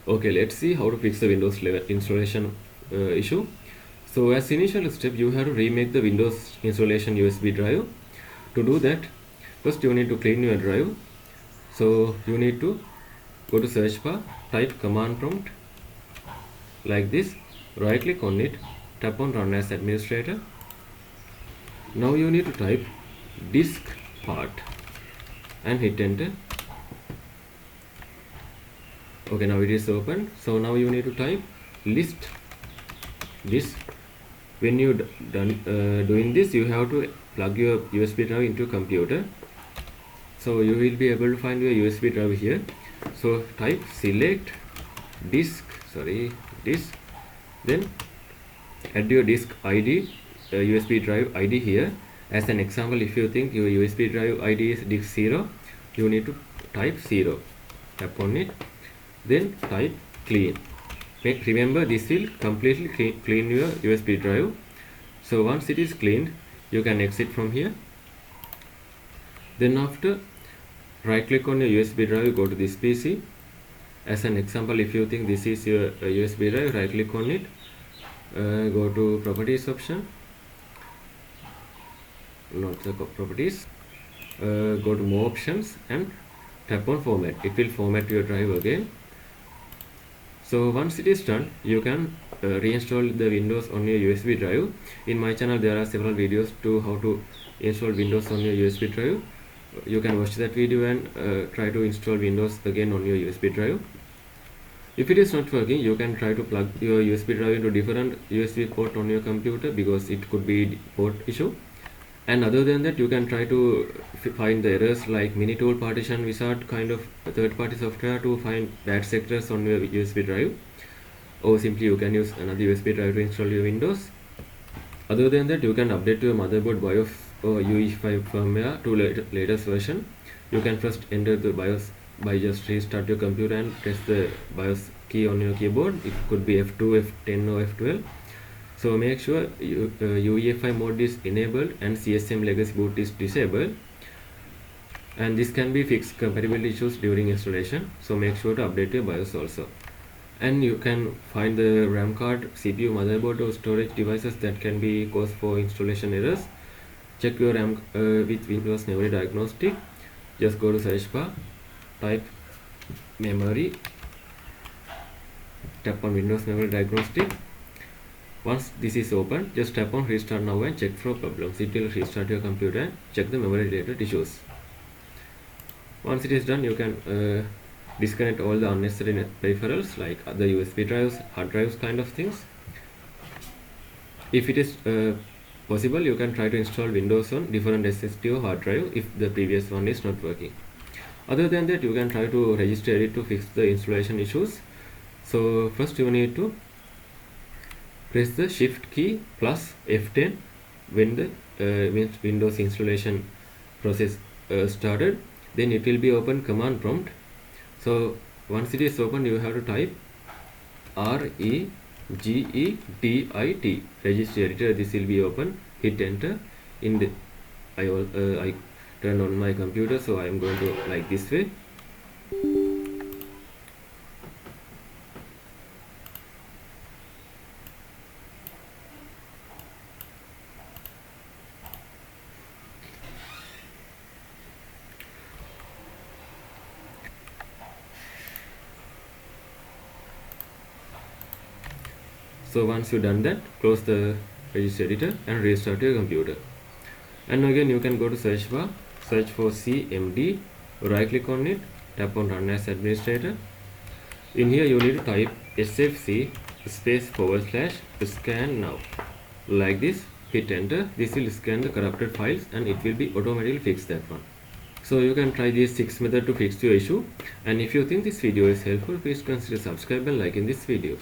Okay, let's see how to fix the Windows 11 installation issue. So as initial step, you have to remake the Windows installation USB drive. To do that, first you need to clean your drive. So you need to go to search bar, type command prompt like this, right click on it, tap on run as administrator. Now you need to type disk part and hit enter. Okay, now it is open. So now you need to type list disk. When you done doing this, you have to plug your USB drive into computer. So you will be able to find your USB drive here. So type select disk, then add your disk ID, USB drive ID here. As an example, if you think your USB drive ID is disk 0, you need to type 0. Tap on it, then type clean. Remember, this will completely clean your USB drive. So once it is cleaned, you can exit from here. Then after, right click on your USB drive, go to this PC. As an example, if you think this is your USB drive, right click on it, go to properties option, not the properties, go to more options and tap on format. It will format your drive again. So once it is done, you can reinstall the Windows on your USB drive. In my channel there are several videos to how to install Windows on your USB drive. You can watch that video and try to install Windows again on your USB drive. If it is not working, you can try to plug your USB drive into different USB port on your computer, because it could be port issue. And other than that, you can try to find the errors like Minitool, Partition, Wizard kind of third-party software to find bad sectors on your USB drive, or simply you can use another USB drive to install your Windows. Other than that, you can update your motherboard BIOS or UEFI firmware to latest version. You can first enter the BIOS by just restart your computer and press the BIOS key on your keyboard. It could be F2, F10 or F12. So make sure UEFI mode is enabled and CSM legacy boot is disabled, and this can be fixed compatibility issues during installation. So make sure to update your BIOS also. And you can find the RAM card, CPU, motherboard or storage devices that can be cause for installation errors. Check your RAM with Windows Memory Diagnostic. Just go to search bar, type memory, tap on Windows Memory Diagnostic. Once this is open, just tap on restart now and check for problems. It will restart your computer and check the memory related issues. Once it is done, you can disconnect all the unnecessary peripherals like other USB drives, hard drives kind of things. If it is possible, you can try to install Windows on different SSD or hard drive if the previous one is not working. Other than that, you can try to register it to fix the installation issues. So first you need to press the shift key plus F10 when the Windows installation process started. Then it will be open command prompt. So once it is open, you have to type REGEDIT, register editor. This will be open. Hit enter. In the I turned on my computer, so I am going to like this way. So once you done that, close the register editor and restart your computer. And again you can go to search bar, search for CMD, right click on it, tap on run as administrator. In here you need to type sfc space / scan now like this. Hit enter. This will scan the corrupted files and it will be automatically fix that one. So you can try these 6 methods to fix your issue. And if you think this video is helpful, please consider subscribe and liking this video.